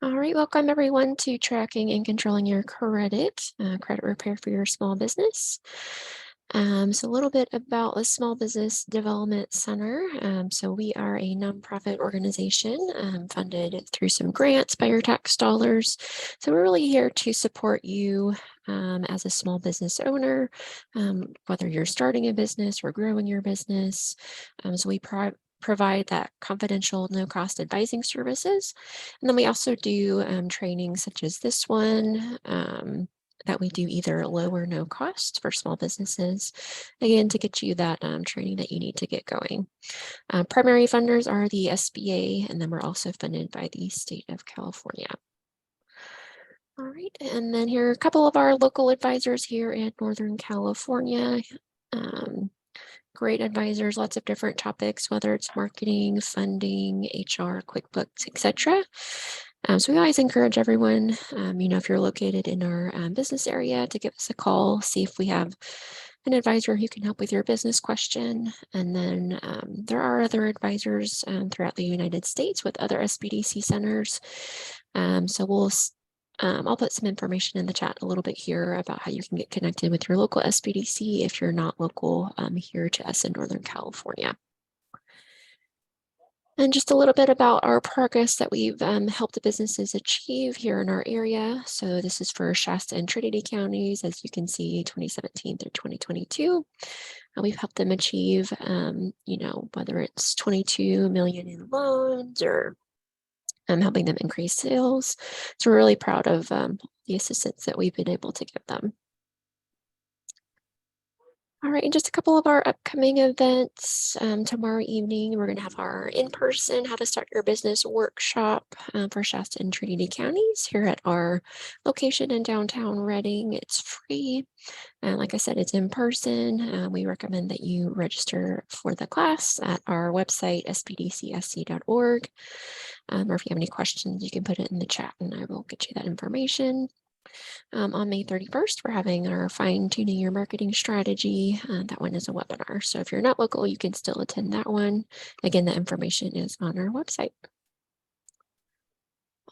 All right, welcome everyone to tracking and controlling your credit repair for your small business. So a little bit about the Small Business Development Center. So we are a nonprofit organization funded through some grants by your tax dollars. So we're really here to support you as a small business owner, whether you're starting a business or growing your business. So we provide that confidential, no-cost advising services. And then we also do training such as this one that we do either low or no cost for small businesses, again, to get you that training that you need to get going. Primary funders are the SBA, and then we're also funded by the state of California. All right, and then here are a couple of our local advisors here in Northern California. Great advisors, lots of different topics, whether it's marketing, funding, HR, QuickBooks, etc. So we always encourage everyone, if you're located in our business area, to give us a call, see if we have an advisor who can help with your business question. And then there are other advisors throughout the United States with other SBDC centers. So I'll put some information in the chat a little bit here about how you can get connected with your local SBDC if you're not local here to us in Northern California. And just a little bit about our progress that we've helped the businesses achieve here in our area. So this is for Shasta and Trinity counties, as you can see, 2017 through 2022. We've helped them achieve, whether it's 22 million in loans or helping them increase sales. So we're really proud of the assistance that we've been able to give them. All right, and just a couple of our upcoming events. Tomorrow evening, we're going to have our in-person How to Start Your Business workshop for Shasta and Trinity counties here at our location in downtown Redding. It's free. Like I said, it's in person. We recommend that you register for the class at our website, sbdcsc.org. Or if you have any questions, you can put it in the chat and I will get you that information. On May 31st, we're having our fine-tuning your marketing strategy. That one is a webinar. So if you're not local, you can still attend that one. Again, the information is on our website.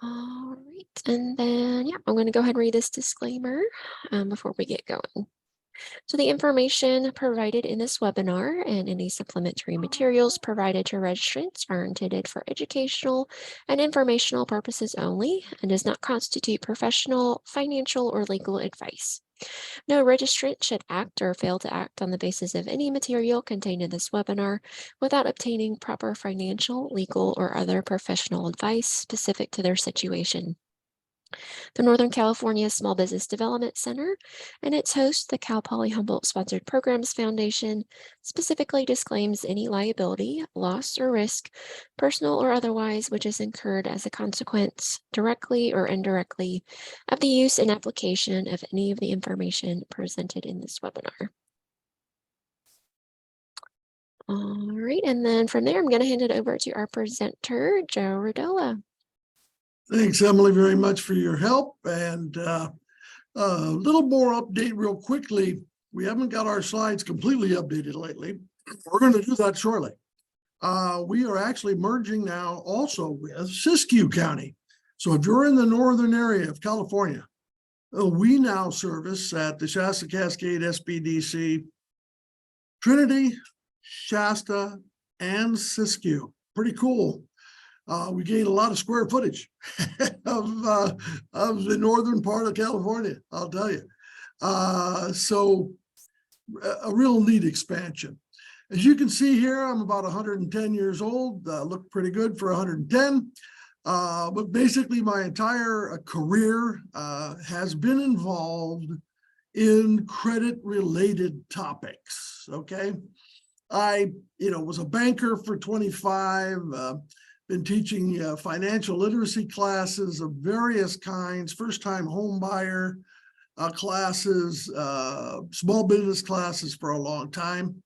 All right, and then, I'm going to go ahead and read this disclaimer before we get going. So the information provided in this webinar and any supplementary materials provided to registrants are intended for educational and informational purposes only and does not constitute professional, financial, or legal advice. No registrant should act or fail to act on the basis of any material contained in this webinar without obtaining proper financial, legal, or other professional advice specific to their situation. The Northern California Small Business Development Center and its host, the Cal Poly Humboldt Sponsored Programs Foundation, specifically disclaims any liability, loss, or risk, personal or otherwise, which is incurred as a consequence, directly or indirectly, of the use and application of any of the information presented in this webinar. All right, and then from there, I'm going to hand it over to our presenter, Joe Rodola. Thanks, Emily, very much for your help. And a little more update real quickly. We haven't got our slides completely updated lately. We're going to do that shortly. We are actually merging now also with Siskiyou County. So if you're in the northern area of California, we now service at the Shasta-Cascade SBDC, Trinity, Shasta, and Siskiyou. Pretty cool. We gained a lot of square footage of the northern part of California, I'll tell you. So a real neat expansion. As you can see here, I'm about 110 years old, look pretty good for 110. But basically my entire career has been involved in credit-related topics, okay? I, was a banker for 25, been teaching financial literacy classes of various kinds, first-time home buyer classes, small business classes for a long time.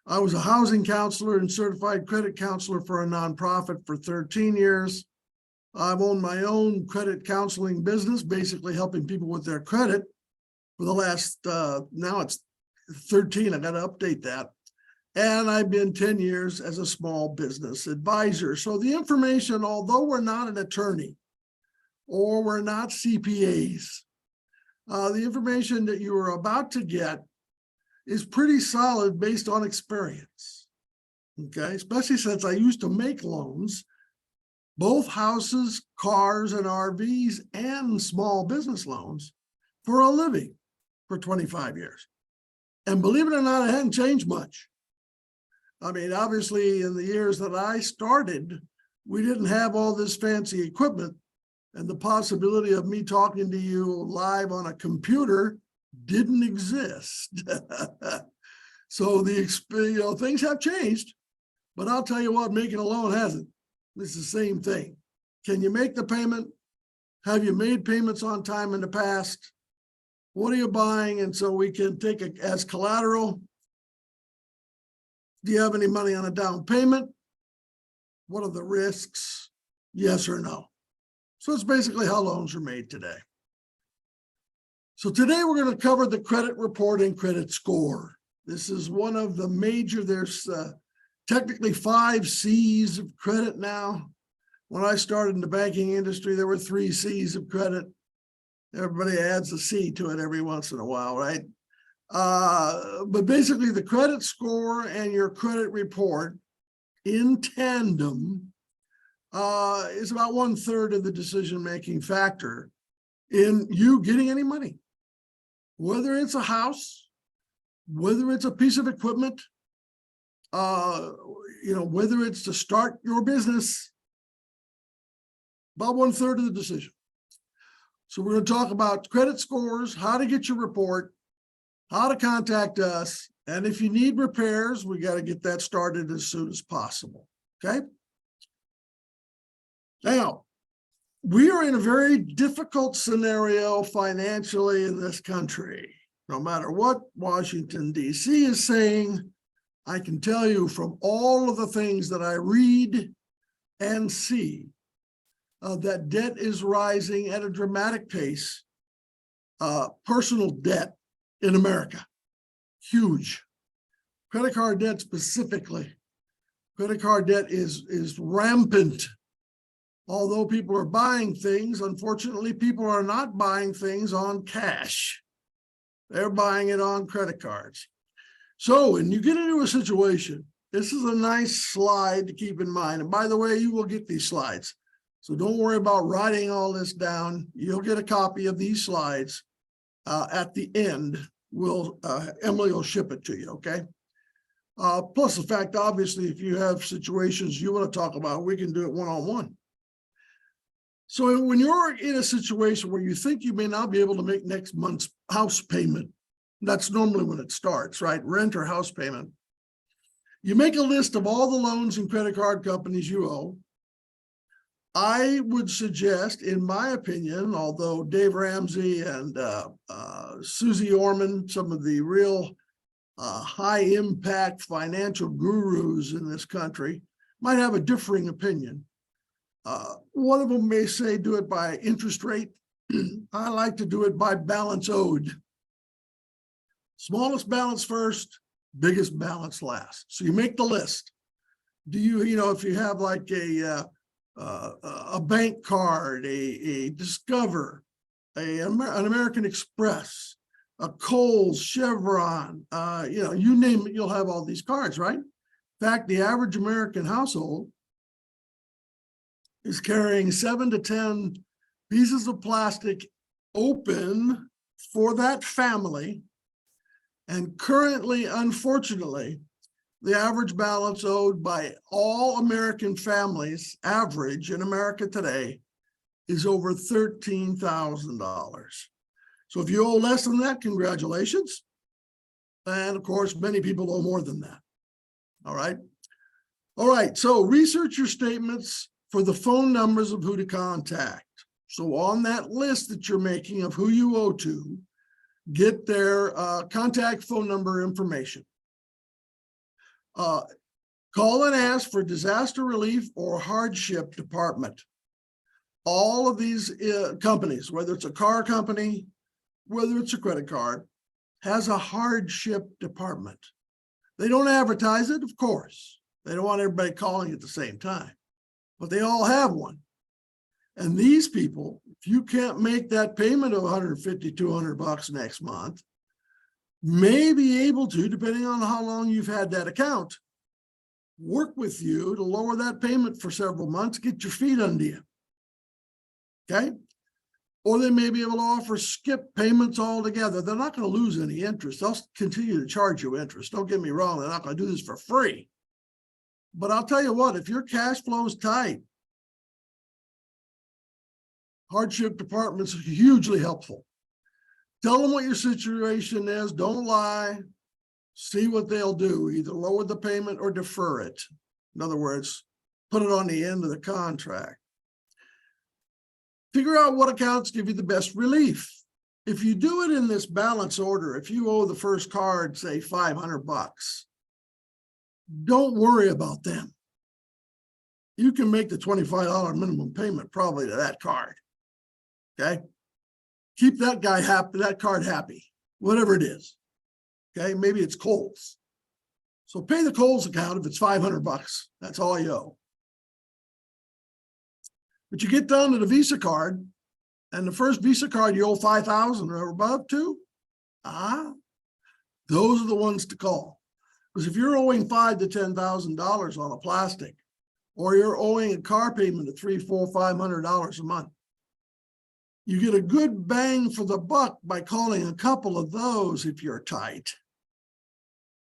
I was a housing counselor and certified credit counselor for a nonprofit for 13 years. I've owned my own credit counseling business, basically helping people with their credit for the last, now it's 13, I got to update that. And I've been 10 years as a small business advisor. So the information, although we're not an attorney or we're not CPAs. The information that you are about to get is pretty solid based on experience. Okay, especially since I used to make loans, both houses, cars, and RVs, and small business loans for a living for 25 years. And believe it or not, it hadn't changed much. I mean, obviously, in the years that I started, we didn't have all this fancy equipment, and the possibility of me talking to you live on a computer didn't exist. So things have changed, but I'll tell you what, making a loan hasn't. It's the same thing. Can you make the payment? Have you made payments on time in the past? What are you buying? And so we can take it as collateral. Do you have any money on a down payment? What are the risks? Yes or no? So it's basically how loans are made today. So today we're going to cover the credit report and credit score. This is one of the major, there's technically 5 C's of credit now. When I started in the banking industry, there were 3 C's of credit. Everybody adds a C to it every once in a while, right? But basically the credit score and your credit report in tandem is about 1/3 of the decision-making factor in you getting any money. Whether it's a house, whether it's a piece of equipment, whether it's to start your business, about 1/3 of the decision. So we're going to talk about credit scores, how to get your report, how to contact us, and if you need repairs, we got to get that started as soon as possible. Okay. Now, we are in a very difficult scenario financially in this country. No matter what Washington, D.C. is saying, I can tell you from all of the things that I read and see that debt is rising at a dramatic pace. Personal debt in America, huge. Credit card debt specifically. Credit card debt is rampant. Although people are buying things, unfortunately, people are not buying things on cash. They're buying it on credit cards. So when you get into a situation, this is a nice slide to keep in mind. And by the way, you will get these slides. So don't worry about writing all this down. You'll get a copy of these slides at the end. Emily will ship it to you, okay? Plus the fact, obviously, if you have situations you want to talk about, we can do it one-on-one. So when you're in a situation where you think you may not be able to make next month's house payment, that's normally when it starts, right? Rent or house payment. You make a list of all the loans and credit card companies you owe. I would suggest, in my opinion, although Dave Ramsey and Susie Orman, some of the real high impact financial gurus in this country, might have a differing opinion. One of them may say do it by interest rate. I like to do it by balance owed. Smallest balance first, biggest balance last. So you make the list. Do you, if you have like a bank card, a Discover, an American Express, a Kohl's, Chevron, you name it, you'll have all these cards, right? In fact, the average American household is carrying 7 to 10 pieces of plastic open for that family. And currently, unfortunately, the average balance owed by all American families, average in America today, is over $13,000. So if you owe less than that, congratulations. And of course, many people owe more than that. All right. All right. So research your statements for the phone numbers of who to contact. So on that list that you're making of who you owe to, get their contact phone number information. Call and ask for disaster relief or hardship department. All of these companies, whether it's a car company, whether it's a credit card, has a hardship department. They don't advertise it, of course. They don't want everybody calling at the same time, but they all have one. And these people, if you can't make that payment of $150, $200 next month, may be able to, depending on how long you've had that account, work with you to lower that payment for several months, get your feet under you. Okay? Or they may be able to offer skip payments altogether. They're not going to lose any interest. They'll continue to charge you interest. Don't get me wrong. They're not going to do this for free. But I'll tell you what, if your cash flow is tight, hardship departments are hugely helpful. Tell them what your situation is. Don't lie. See what they'll do. Either lower the payment or defer it. In other words, put it on the end of the contract. Figure out what accounts give you the best relief. If you do it in this balance order, if you owe the first card, say $500, don't worry about them. You can make the $25 minimum payment probably to that card. Okay? Keep that guy happy, that card happy, whatever it is. Okay, maybe it's Kohl's. So pay the Kohl's account if it's $500. That's all you owe. But you get down to the Visa card, and the first Visa card you owe $5,000 or above to, those are the ones to call. Because if you're owing $5,000 to $10,000 on a plastic, or you're owing a car payment of $300, $400, $500 a month, you get a good bang for the buck by calling a couple of those if you're tight.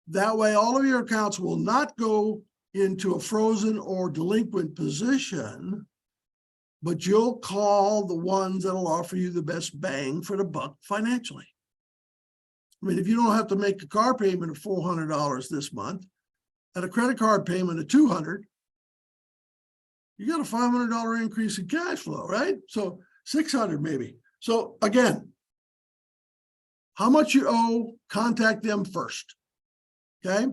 That way, all of your accounts will not go into a frozen or delinquent position, but you'll call the ones that'll offer you the best bang for the buck financially. I mean, if you don't have to make a car payment of $400 this month and a credit card payment of $200, you got a $500 increase in cash flow, right? So $600 maybe. So again, how much you owe, contact them first. Okay.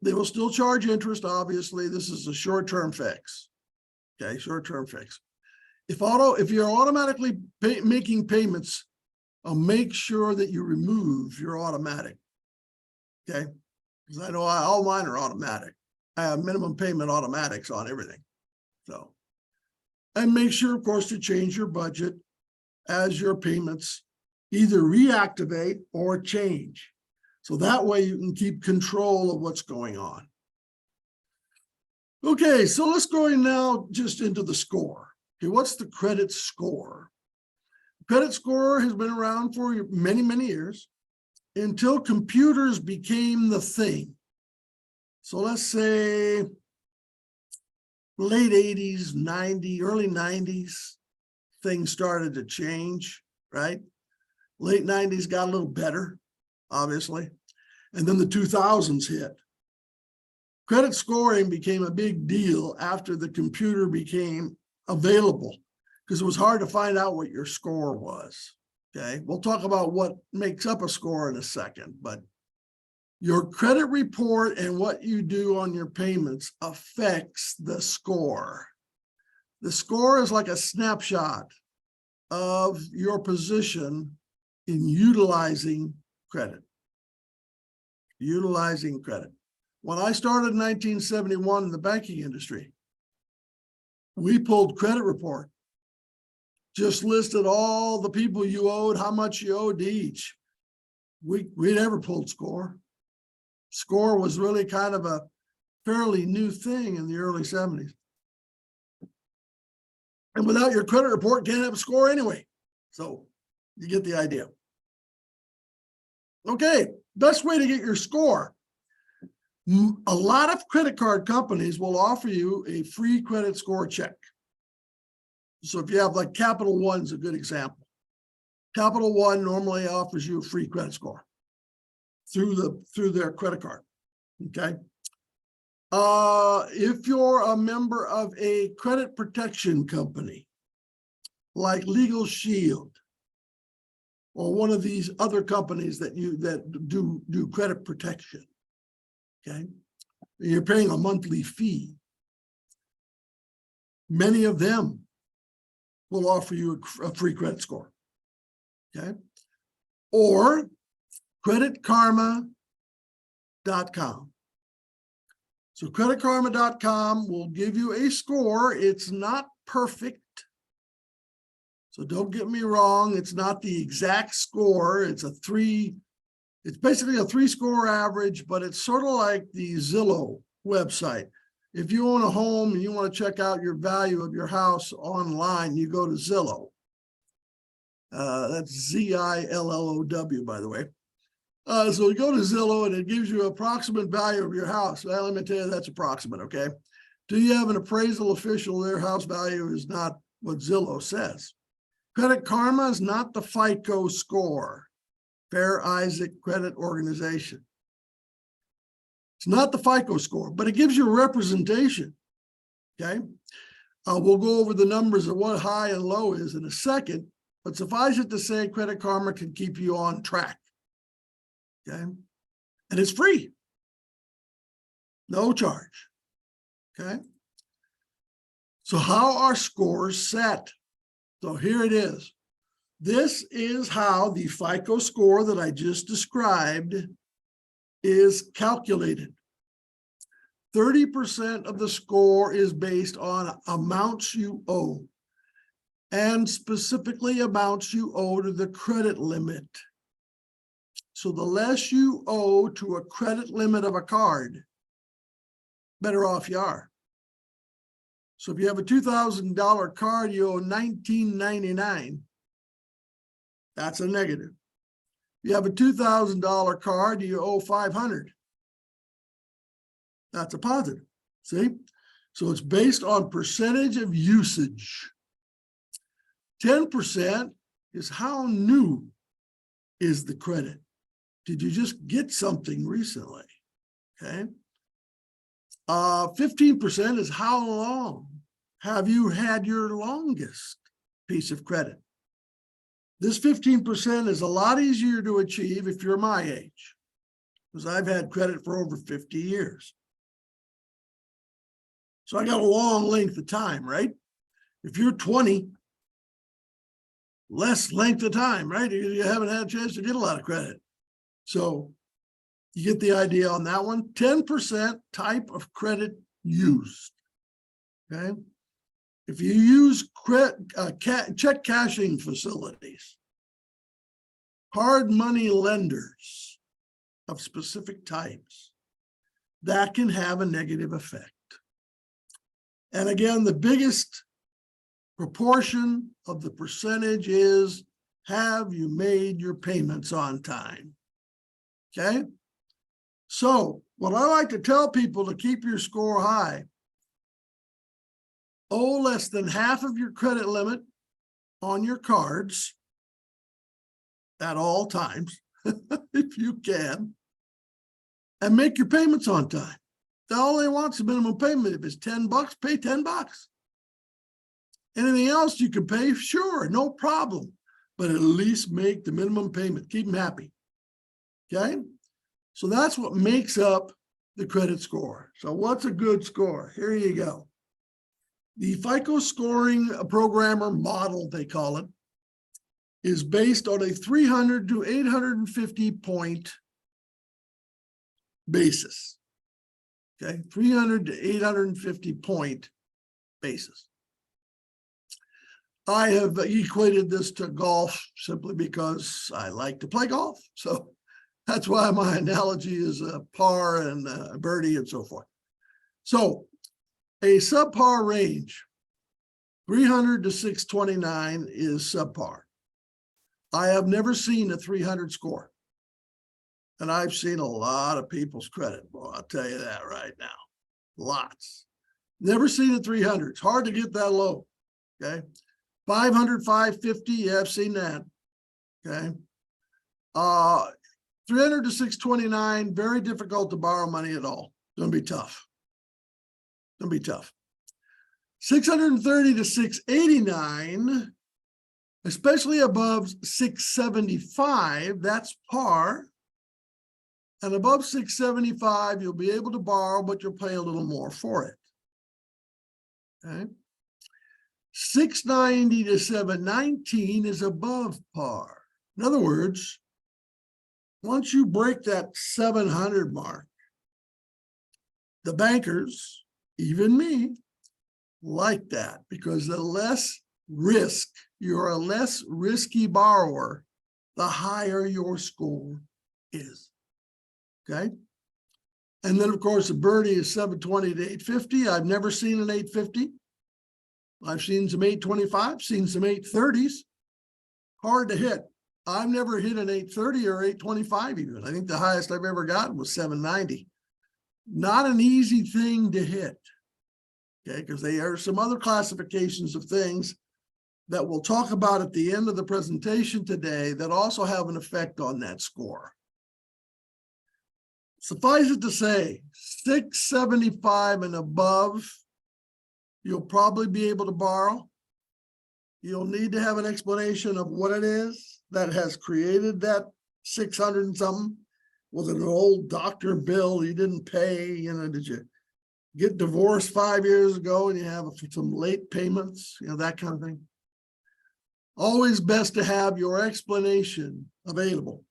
They will still charge interest. Obviously, this is a short-term fix. Okay, short-term fix. If you're automatically making payments, make sure that you remove your automatic. Okay, because I know all mine are automatic. I have minimum payment automatics on everything. So, and make sure, of course, to change your budget as your payments either reactivate or change. So that way you can keep control of what's going on. Okay, so let's go now just into the score. Okay, what's the credit score? Credit score has been around for many, many years until computers became the thing. So let's say late 80s, 90s, early 90s, things started to change, right? Late 90s got a little better, obviously. And then the 2000s hit. Credit scoring became a big deal after the computer became available because it was hard to find out what your score was. Okay, we'll talk about what makes up a score in a second, but your credit report and what you do on your payments affects the score. The score is like a snapshot of your position in utilizing credit. Utilizing credit. When I started in 1971 in the banking industry, we pulled credit report, just listed all the people you owed, how much you owed to each. We never pulled score. Score was really kind of a fairly new thing in the early 70s. And without your credit report, can't have a score anyway. So you get the idea. Okay, best way to get your score. A lot of credit card companies will offer you a free credit score check. So if you have like Capital One's a good example. Capital One normally offers you a free credit score through their credit card. Okay. If you're a member of a credit protection company like Legal Shield or one of these other companies that do credit protection, okay, you're paying a monthly fee. Many of them will offer you a free credit score, okay? Or creditkarma.com. So creditkarma.com will give you a score. It's not perfect. So don't get me wrong. It's not the exact score. It's basically a 3-score average, but it's sort of like the Zillow website. If you own a home and you want to check out your value of your house online, you go to Zillow. That's Zillow, by the way. So you go to Zillow and it gives you an approximate value of your house. Well, let me tell you, that's approximate, okay? Do you have an appraisal official? Their house value is not what Zillow says. Credit Karma is not the FICO score, Fair Isaac Credit Organization. It's not the FICO score, but it gives you a representation, okay? We'll go over the numbers of what high and low is in a second, but suffice it to say, Credit Karma can keep you on track. Okay, and it's free, no charge. Okay, so how are scores set? So here it is. This is how the FICO score that I just described is calculated. 30% of the score is based on amounts you owe, and specifically amounts you owe to the credit limit. So the less you owe to a credit limit of a card, better off you are. So if you have a $2,000 card, you owe $19.99. That's a negative. If you have a $2,000 card, you owe $500. That's a positive. See? So it's based on percentage of usage. 10% is how new is the credit. Did you just get something recently? Okay. 15% is how long have you had your longest piece of credit? This 15% is a lot easier to achieve if you're my age, because I've had credit for over 50 years. So I got a long length of time, right? If you're 20, less length of time, right? You haven't had a chance to get a lot of credit. So you get the idea on that one. 10% type of credit used, okay? If you use check cashing facilities, hard money lenders of specific types, that can have a negative effect. And again, the biggest proportion of the percentage is, have you made your payments on time? Okay, so what I like to tell people to keep your score high, owe less than half of your credit limit on your cards at all times, if you can, and make your payments on time. All they want is a minimum payment. If it's $10, pay $10. Anything else you can pay, sure, no problem, but at least make the minimum payment. Keep them happy. Okay, so that's what makes up the credit score. So what's a good score? Here you go. The FICO scoring programmer model, they call it, is based on a 300 to 850 point basis. Okay, 300 to 850 point basis. I have equated this to golf simply because I like to play golf. So that's why my analogy is a par and a birdie and so forth. So a subpar range, 300 to 629 is subpar. I have never seen a 300 score. And I've seen a lot of people's credit. Well, I'll tell you that right now. Lots. Never seen a 300. It's hard to get that low. Okay. 500, 550. Yeah, I've seen that. Okay. 300 to 629, very difficult to borrow money at all. It's going to be tough. It's going to be tough. 630 to 689, especially above 675, that's par. And above 675, you'll be able to borrow, but you'll pay a little more for it. Okay. 690 to 719 is above par. In other words, once you break that 700 mark, The bankers, even me, like that because the less risk, you're a less risky borrower, the higher your score is. Okay. And then, of course, the birdie is 720 to 850. I've never seen an 850. I've seen some 825, seen some 830s. Hard to hit. I've never hit an 830 or 825 even. I think the highest I've ever gotten was 790. Not an easy thing to hit. Okay, because there are some other classifications of things that we'll talk about at the end of the presentation today that also have an effect on that score. Suffice it to say, 675 and above, you'll probably be able to borrow. You'll need to have an explanation of what it is that has created that 600 and something. Was it an old doctor bill you didn't pay? You know, did you get divorced 5 years ago and you have some late payments? You know, that kind of thing. Always best to have your explanation available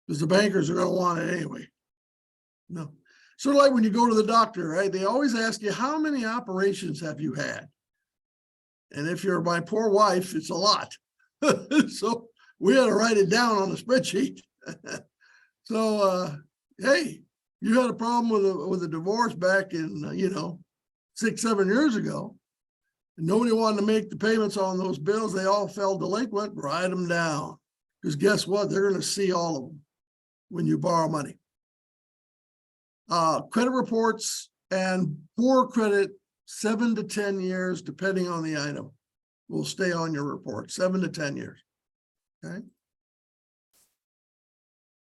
because the bankers are going to want it anyway. No. Sort of like when you go to the doctor, right? They always ask you, how many operations have you had? And if you're my poor wife, it's a lot. So we had to write it down on the spreadsheet. So, hey, you had a problem with a divorce back in, 6, 7 years ago. And nobody wanted to make the payments on those bills. They all fell delinquent. Write them down. Because guess what? They're going to see all of them when you borrow money. Credit reports and poor credit, 7 to 10 years, depending on the item, will stay on your report, 7 to 10 years. Okay.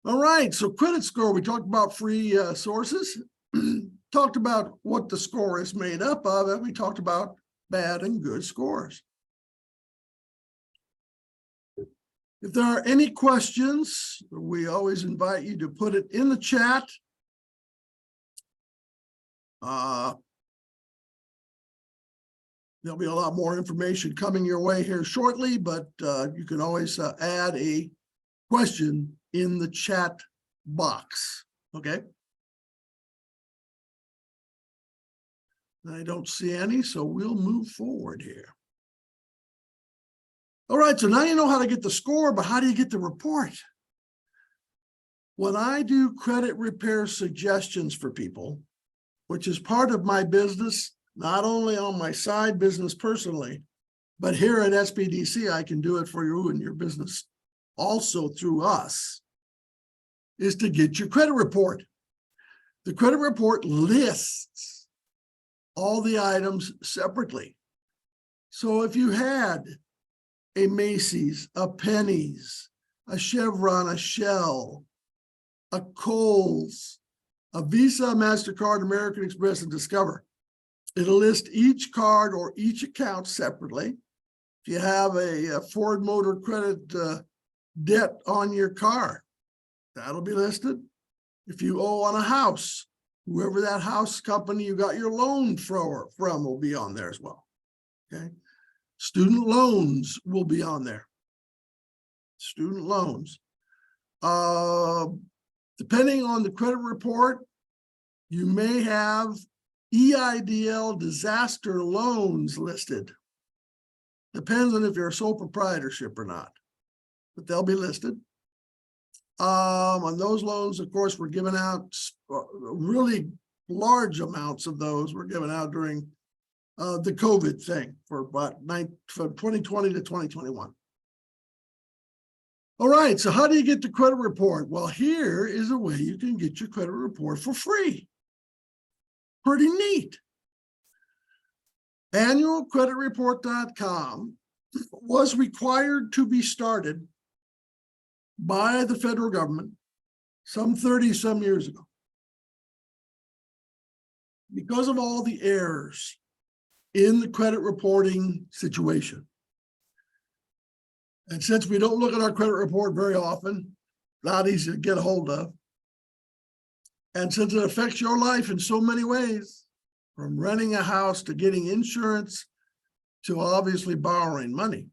All right. So credit score, we talked about free sources, talked about what the score is made up of, and we talked about bad and good scores. If there are any questions, we always invite you to put it in the chat. There'll be a lot more information coming your way here shortly, but you can always add a question in the chat box. Okay. I don't see any, so we'll move forward here. All right, so now you know how to get the score, but how do you get the report? When I do credit repair suggestions for people, which is part of my business, not only on my side business personally, but here at SBDC, I can do it for you and your business also through us, is to get your credit report. The credit report lists all the items separately. So if you had a Macy's, a Penny's, a Chevron, a Shell, a Kohl's, a Visa, MasterCard, American Express, and Discover, it'll list each card or each account separately. If you have a Ford Motor Credit debt on your car, that'll be listed. If you owe on a house, whoever that house company you got your loan from will be on there as well. Okay. Student loans will be on there. Student loans. Depending on the credit report, you may have EIDL disaster loans listed. Depends on if you're a sole proprietorship or not, but they'll be listed. On those loans, of course, we're giving out really large amounts of those were given out during the COVID thing from 2020 to 2021. All right, so how do you get the credit report? Well, here is a way you can get your credit report for free. Pretty neat. Annualcreditreport.com was required to be started by the federal government some 30-some years ago because of all the errors in the credit reporting situation. And since we don't look at our credit report very often, not easy to get a hold of, and since it affects your life in so many ways, from renting a house to getting insurance to obviously borrowing money,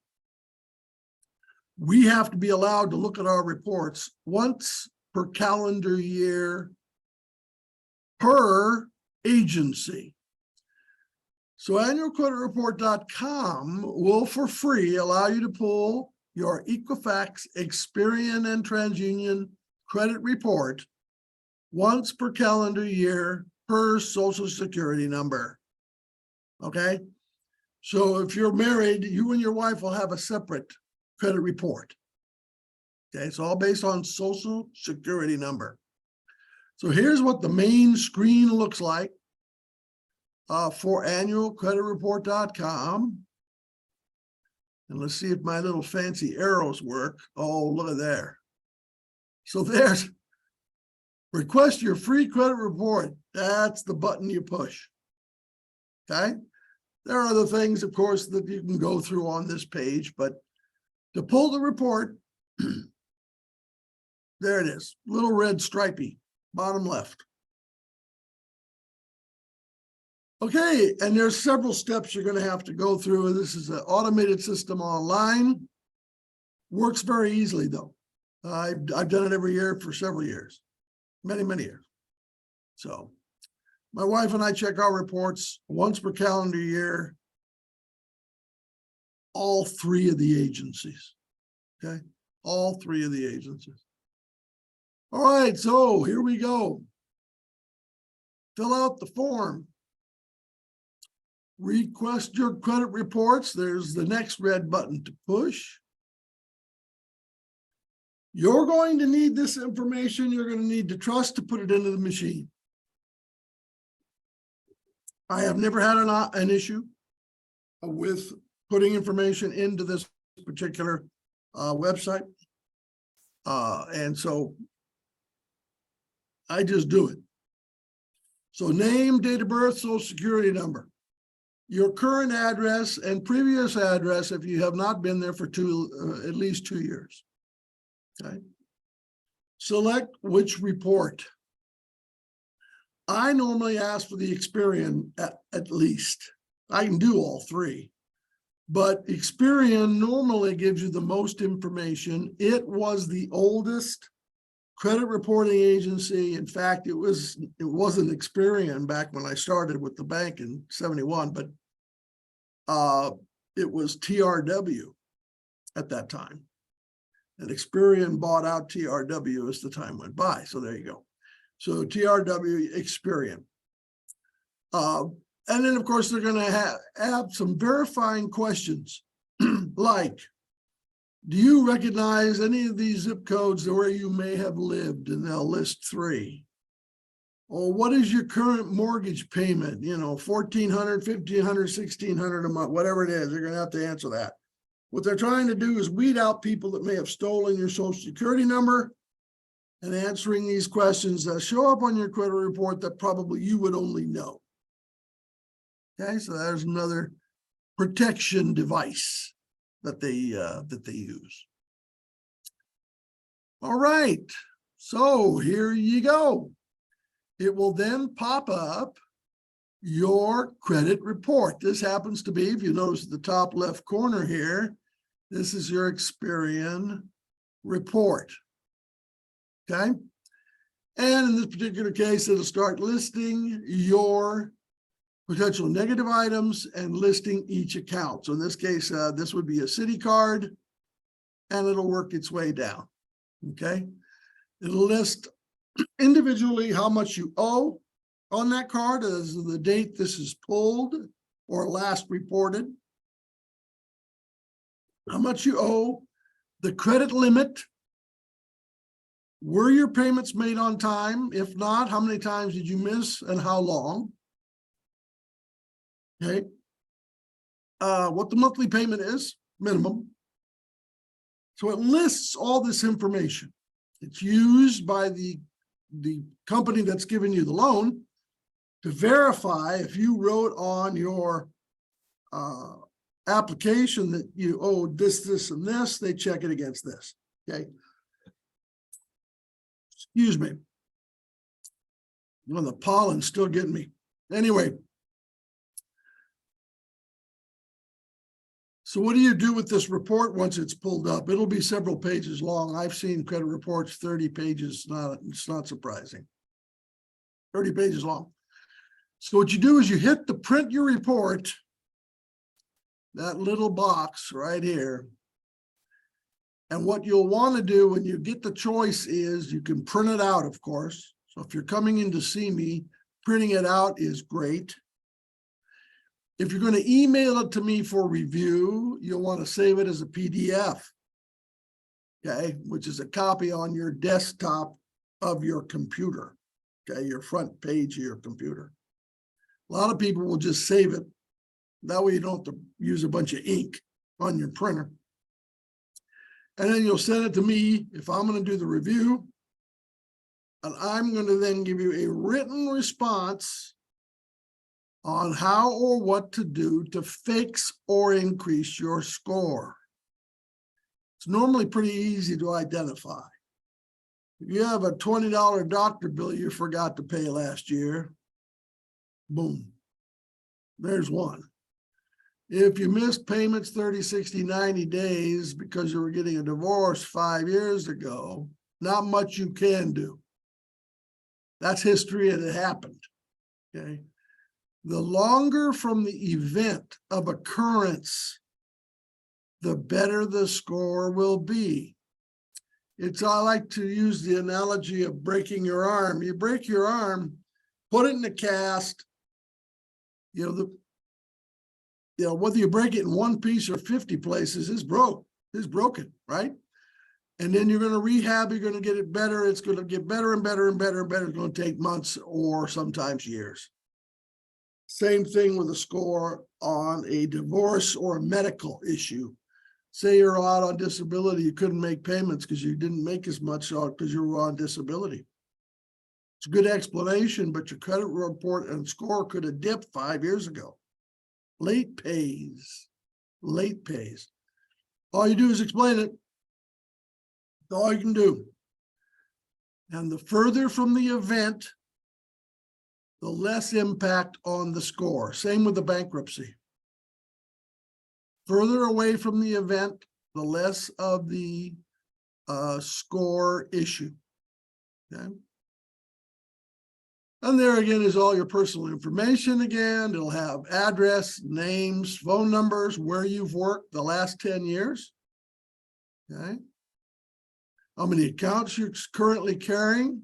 we have to be allowed to look at our reports once per calendar year per agency. So annualcreditreport.com will for free allow you to pull your Equifax, Experian, and TransUnion credit report once per calendar year per Social Security number. Okay? So if you're married, you and your wife will have a separate credit report. Okay, it's all based on Social Security number. So here's what the main screen looks like for annualcreditreport.com. And let's see if my little fancy arrows work. Oh, look at there. So there's request your free credit report. That's the button you push. Okay. There are other things, of course, that you can go through on this page, but to pull the report, there it is, little red stripey, bottom left. Okay, and there's several steps you're going to have to go through. This is an automated system online. Works very easily, though. I've done it every year for several years, many years. So my wife and I check our reports once per calendar year, all three of the agencies. Okay, all three of the agencies. All right, so here we go. Fill out the form. Request your credit reports. There's the next red button to push. You're going to need this information. You're going to need to trust to put it into the machine. I have never had an issue with putting information into this particular website. And so I just do it. So name, date of birth, social security number, your current address and previous address if you have not been there for at least 2 years. Okay. Select which report. I normally ask for the Experian at least. I can do all three, but Experian normally gives you the most information. It was the oldest credit reporting agency. In fact, it wasn't Experian back when I started with the bank in '71, but it was TRW at that time. And Experian bought out TRW as the time went by. So there you go. So TRW, Experian. And then, of course, they're going to have some verifying questions like, do you recognize any of these zip codes where you may have lived? And they'll list 3. Or what is your current mortgage payment? You know, $1,400, $1,500, $1,600 a month, whatever it is, you're going to have to answer that. What they're trying to do is weed out people that may have stolen your social security number and answering these questions that show up on your credit report that probably you would only know. Okay, so there's another protection device that they use. All right, so here you go. It will then pop up your credit report. This happens to be, if you notice the top left corner here, this is your Experian report. Okay. And in this particular case, it'll start listing your potential negative items and listing each account. So in this case, this would be a Citi card, and it'll work its way down. Okay. It'll list individually how much you owe on that card as of the date this is pulled or last reported, how much you owe, the credit limit, were your payments made on time? If not, how many times did you miss and how long? Okay. What the monthly payment is, minimum. So it lists all this information. It's used by the company that's giving you the loan to verify if you wrote on your application that you owed this, and this, they check it against this. Okay. Excuse me. Well, the pollen's still getting me. Anyway. So what do you do with this report once it's pulled up? It'll be several pages long. I've seen credit reports 30 pages. It's not surprising. 30 pages long. So what you do is you hit the print your report, that little box right here. And what you'll want to do when you get the choice is you can print it out, of course. So if you're coming in to see me, printing it out is great. If you're going to email it to me for review, you'll want to save it as a PDF, okay, which is a copy on your desktop of your computer, okay, your front page of your computer. A lot of people will just save it. That way you don't have to use a bunch of ink on your printer. And then you'll send it to me if I'm going to do the review. And I'm going to then give you a written response on how or what to do to fix or increase your score. It's normally pretty easy to identify. If you have a $20 doctor bill you forgot to pay last year, boom, there's one. If you missed payments 30, 60, 90 days because you were getting a divorce 5 years ago, not much you can do. That's history and it happened, okay? The longer from the event of occurrence, the better the score will be. I like to use the analogy of breaking your arm. You break your arm, put it in a cast, whether you break it in one piece or 50 places, it's broken, right? And then you're going to rehab, you're going to get it better. It's going to get better and better and better and better. It's going to take months or sometimes years. Same thing with a score on a divorce or a medical issue. Say you're out on disability, you couldn't make payments because you didn't make as much because you were on disability. It's a good explanation, but your credit report and score could have dipped 5 years ago. Late pays. All you do is explain it. That's all you can do. And the further from the event, the less impact on the score. Same with the bankruptcy. Further away from the event, the less of the score issue. Okay. And there again is all your personal information again. It'll have address, names, phone numbers, where you've worked the last 10 years. Okay. How many accounts you're currently carrying.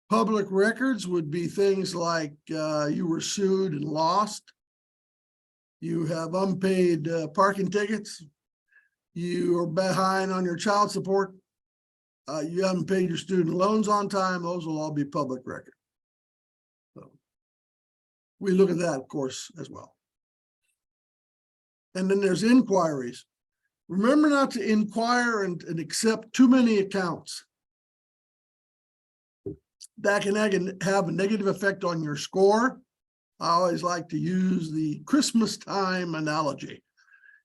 Public records would be things like you were sued and lost. You have unpaid parking tickets. You are behind on your child support. You haven't paid your student loans on time. Those will all be public record. So we look at that, of course, as well. And then there's inquiries. Remember not to inquire and accept too many accounts. That can have a negative effect on your score. I always like to use the Christmas time analogy.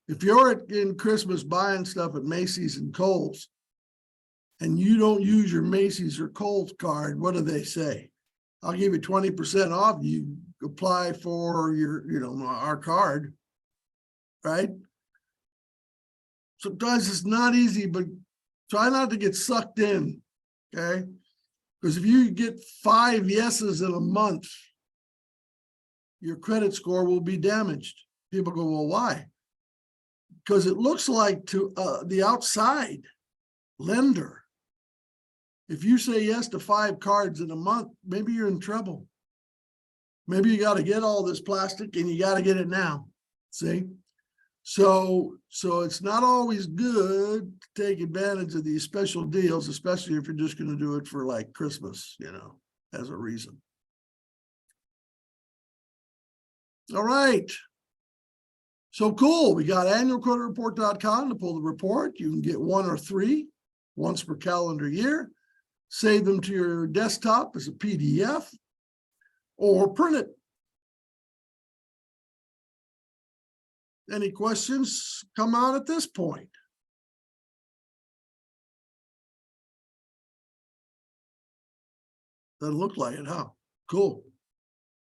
If you're in Christmas buying stuff at Macy's and Kohl's, and you don't use your Macy's or Kohl's card, what do they say? I'll give you 20% off. You apply for our card, right? Sometimes it's not easy, but try not to get sucked in, okay? Because if you get 5 yeses in a month, your credit score will be damaged. People go, well, why? Because it looks like to the outside lender, if you say yes to 5 cards in a month, maybe you're in trouble. Maybe you got to get all this plastic and you got to get it now. See? So it's not always good to take advantage of these special deals, especially if you're just going to do it for like Christmas, as a reason. All right. So cool. We got annualcreditreport.com to pull the report. You can get 1 or 3 once per calendar year. Save them to your desktop as a PDF or print it. Any questions come out at this point? Doesn't look like it, huh? Cool.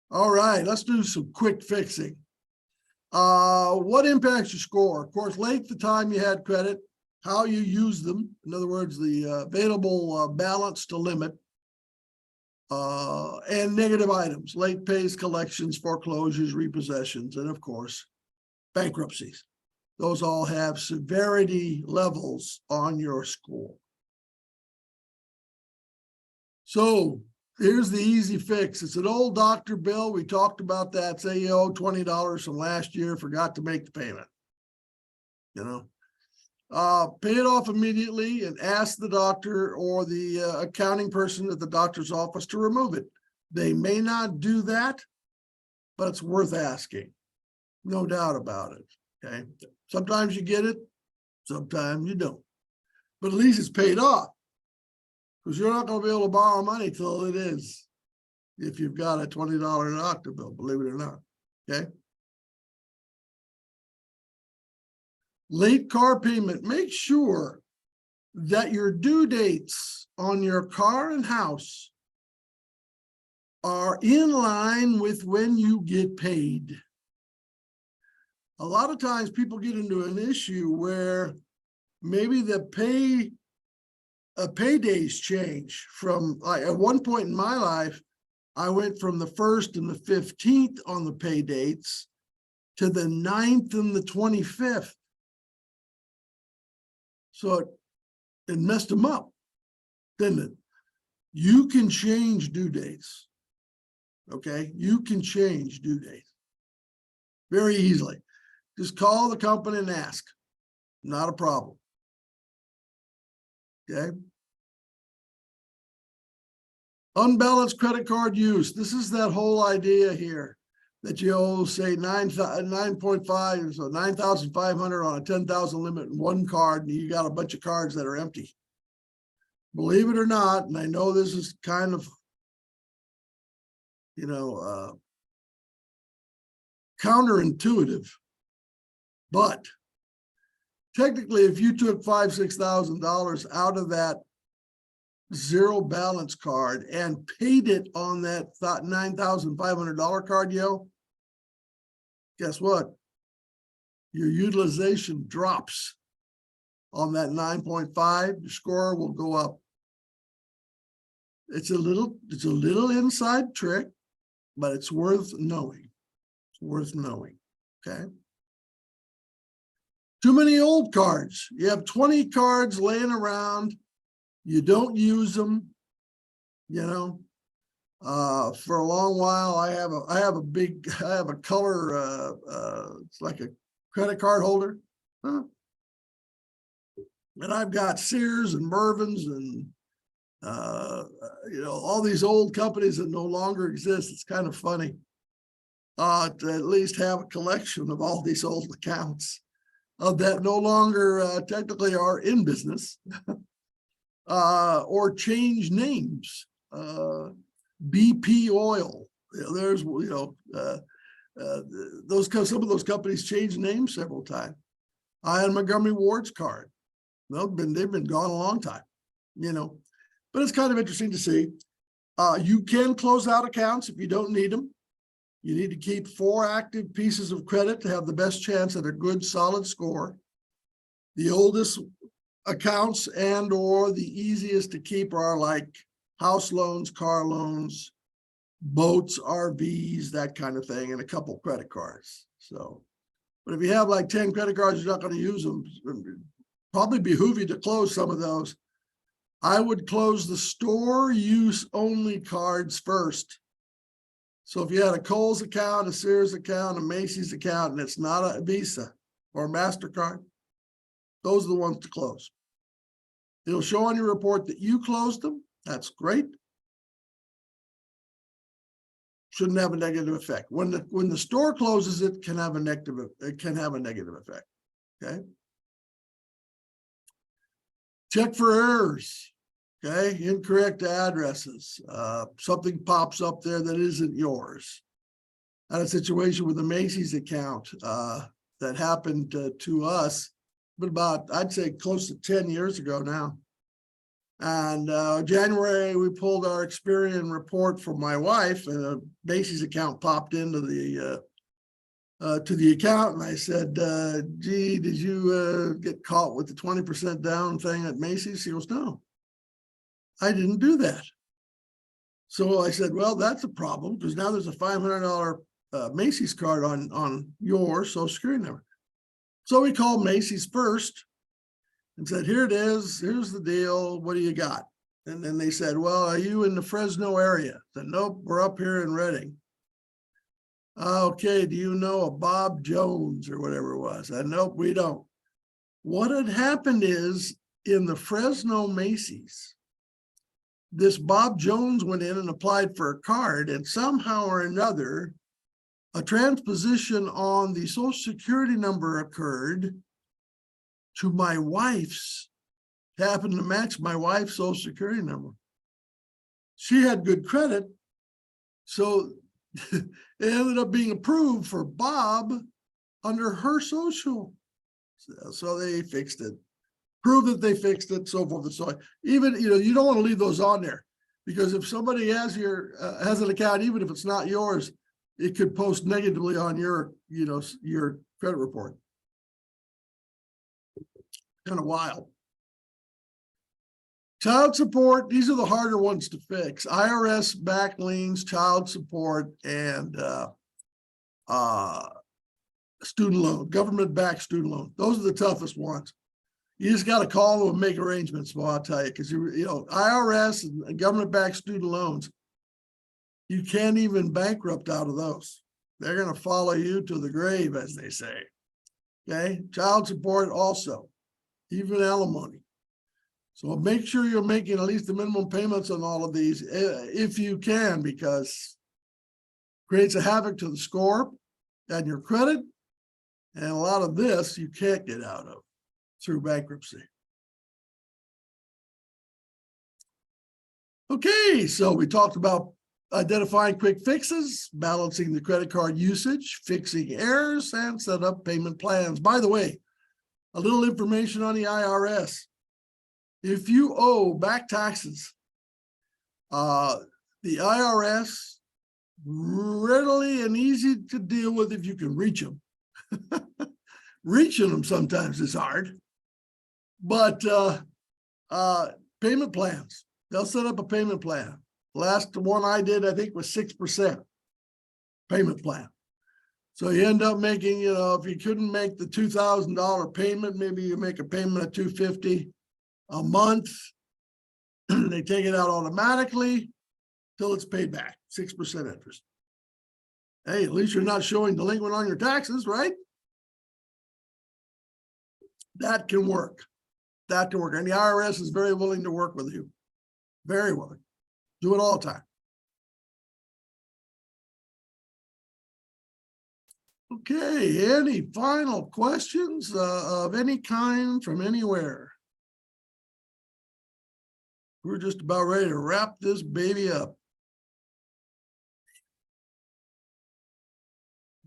All right, let's do some quick fixing. What impacts your score? Of course, length of time you had credit, how you use them. In other words, the available balance to limit. and negative items, late pays, collections, foreclosures, repossessions, and of course, bankruptcies. Those all have severity levels on your score. So here's the easy fix. It's an old doctor bill. We talked about that. Say you owe $20 from last year, forgot to make the payment. Pay it off immediately and ask the doctor or the accounting person at the doctor's office to remove it. They may not do that, but it's worth asking. No doubt about it. Okay. Sometimes you get it, sometimes you don't. But at least it's paid off, because you're not going to be able to borrow money till it is, if you've got a $20 doctor bill, believe it or not. Okay. Late car payment. Make sure that your due dates on your car and house are in line with when you get paid. A lot of times people get into an issue where maybe the paydays change from, like, at one point in my life, I went from the 1st and the 15th on the pay dates to the 9th and the 25th. So it messed them up, didn't it? You can change due dates. Okay, you can change due dates very easily. Just call the company and ask. Not a problem. Okay. Unbalanced credit card use. This is that whole idea here that you owe, say, 9.5, so 9,500 on a 10,000 limit in one card, and you got a bunch of cards that are empty. Believe it or not, and I know this is kind of, counterintuitive, but technically, if you took $5,000, $6,000 out of that zero balance card and paid it on that $9,500 card, guess what? Your utilization drops on that 9.5. Your score will go up. It's a little inside trick, but it's worth knowing. It's worth knowing. Okay. Too many old cards. You have 20 cards laying around. You don't use them, for a long while. I have a color, it's like a credit card holder. And I've got Sears and Mervyn's and, all these old companies that no longer exist. It's kind of funny to at least have a collection of all these old accounts that no longer technically are in business. Or change names. BP Oil. There's, some of those companies changed names several times. I had Montgomery Ward's card. Well, they've been gone a long time, but it's kind of interesting to see. You can close out accounts if you don't need them. You need to keep 4 active pieces of credit to have the best chance at a good, solid score. The oldest accounts and or the easiest to keep are like house loans, car loans, boats, RVs, that kind of thing, and a couple credit cards. So, but if you have like 10 credit cards, you're not going to use them. Probably behoove you to close some of those. I would close the store use only cards first. So if you had a Kohl's account, a Sears account, a Macy's account, and it's not a Visa or a MasterCard, those are the ones to close. It'll show on your report that you closed them. That's great. Shouldn't have a negative effect. When the store closes, it can have a negative effect. Okay. Check for errors. Okay, incorrect addresses. Something pops up there that isn't yours. I had a situation with a Macy's account that happened to us, but about, I'd say, close to 10 years ago now. And January, we pulled our Experian report for my wife, and a Macy's account popped into the to the account, and I said, gee, did you get caught with the 20% down thing at Macy's? She goes, no, I didn't do that. So I said, well, that's a problem because now there's a $500 Macy's card on your social security number. So we called Macy's first and said, here it is. Here's the deal. What do you got? And then they said, well, are you in the Fresno area? I said, nope, we're up here in Redding. Okay, do you know a Bob Jones or whatever it was? I said, nope, we don't. What had happened is in the Fresno Macy's, this Bob Jones went in and applied for a card, and somehow or another, a transposition on the social security number occurred to my wife's, happened to match my wife's social security number. She had good credit, so it ended up being approved for Bob under her social. So they fixed it, proved that they fixed it, so forth and so on. Even, you don't want to leave those on there, because if somebody has has an account, even if it's not yours, it could post negatively on your credit report. Kind of wild. Child support, these are the harder ones to fix. IRS back liens, child support, and student loan, government-backed student loan. Those are the toughest ones. You just got to call them and make arrangements, well, I'll tell you, because IRS and government-backed student loans, you can't even bankrupt out of those. They're going to follow you to the grave, as they say. Okay, child support also, even alimony. So make sure you're making at least the minimum payments on all of these if you can, because it creates a havoc to the score and your credit. And a lot of this you can't get out of through bankruptcy. Okay, so we talked about identifying quick fixes, balancing the credit card usage, fixing errors, and set up payment plans. By the way, a little information on the IRS. If you owe back taxes, the IRS, readily and easy to deal with if you can reach them. Reaching them sometimes is hard, but payment plans, they'll set up a payment plan. Last one I did, I think, was 6% payment plan. So you end up making, if you couldn't make the $2,000 payment, maybe you make a payment of $250 a month. They take it out automatically till it's paid back, 6% interest. Hey, at least you're not showing delinquent on your taxes, right? That can work. That can work. And the IRS is very willing to work with you. Very willing. Do it all the time. Okay, any final questions of any kind from anywhere? We're just about ready to wrap this baby up.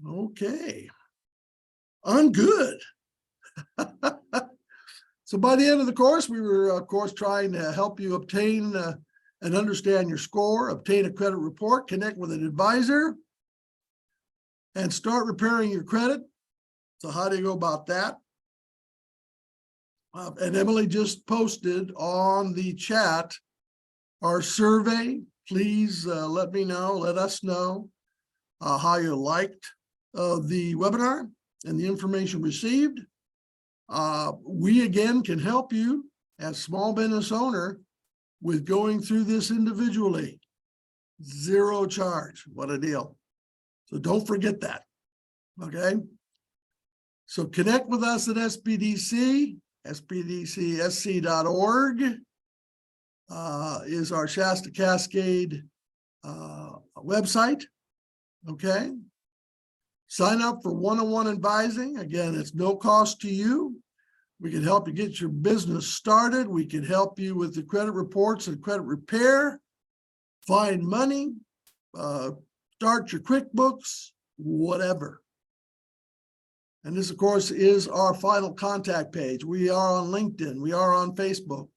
Okay, I'm good. So by the end of the course, we were, of course, trying to help you obtain and understand your score, obtain a credit report, connect with an advisor, and start repairing your credit. So how do you go about that? And Emily just posted on the chat our survey. Please let me know, let us know how you liked the webinar and the information received. We again can help you as small business owner with going through this individually. Zero charge. What a deal. So don't forget that. Okay. So connect with us at SBDC. SBDCSC.org is our Shasta-Cascade website. Okay. Sign up for one-on-one advising. Again, it's no cost to you. We can help you get your business started. We can help you with the credit reports and credit repair, find money, start your QuickBooks, whatever. And this, of course, is our final contact page. We are on LinkedIn. We are on Facebook,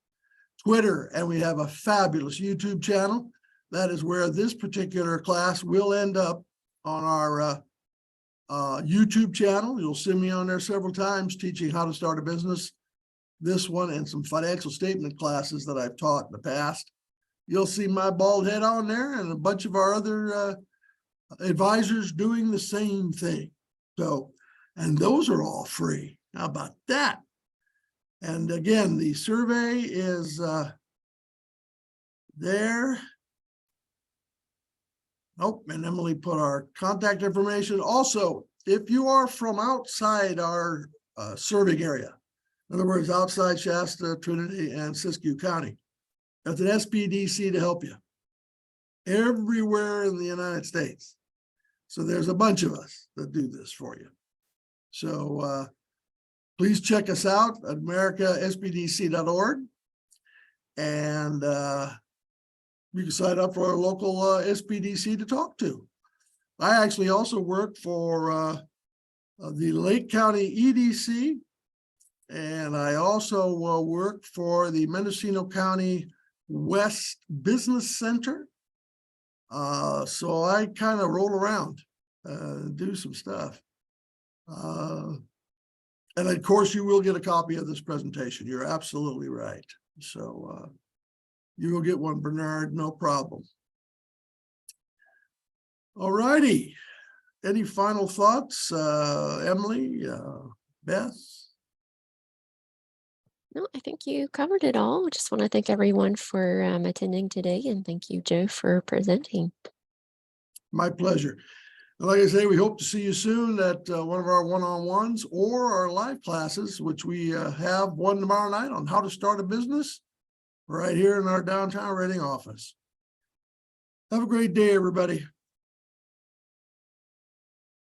Twitter, and we have a fabulous YouTube channel. That is where this particular class will end up on our YouTube channel. You'll see me on there several times teaching how to start a business. This one and some financial statement classes that I've taught in the past. You'll see my bald head on there and a bunch of our other advisors doing the same thing. So, and those are all free. How about that? And again, the survey is there. Oh, and Emily put our contact information. Also, if you are from outside our serving area, in other words, outside Shasta, Trinity, and Siskiyou County, that's an SBDC to help you everywhere in the United States. So there's a bunch of us that do this for you. So please check us out at americasbdc.org. And you can sign up for our local SBDC to talk to. I actually also work for the Lake County EDC, and I also work for the Mendocino County West Business Center. So I kind of roll around, do some stuff. And of course, you will get a copy of this presentation. You're absolutely right. So you will get one, Bernard, no problem. All righty. Any final thoughts, Emily, Beth? No, I think you covered it all. I just want to thank everyone for attending today, and thank you, Joe, for presenting. My pleasure. Like I say, we hope to see you soon at one of our one-on-ones or our live classes, which we have one tomorrow night on how to start a business right here in our downtown Reading office. Have a great day, everybody.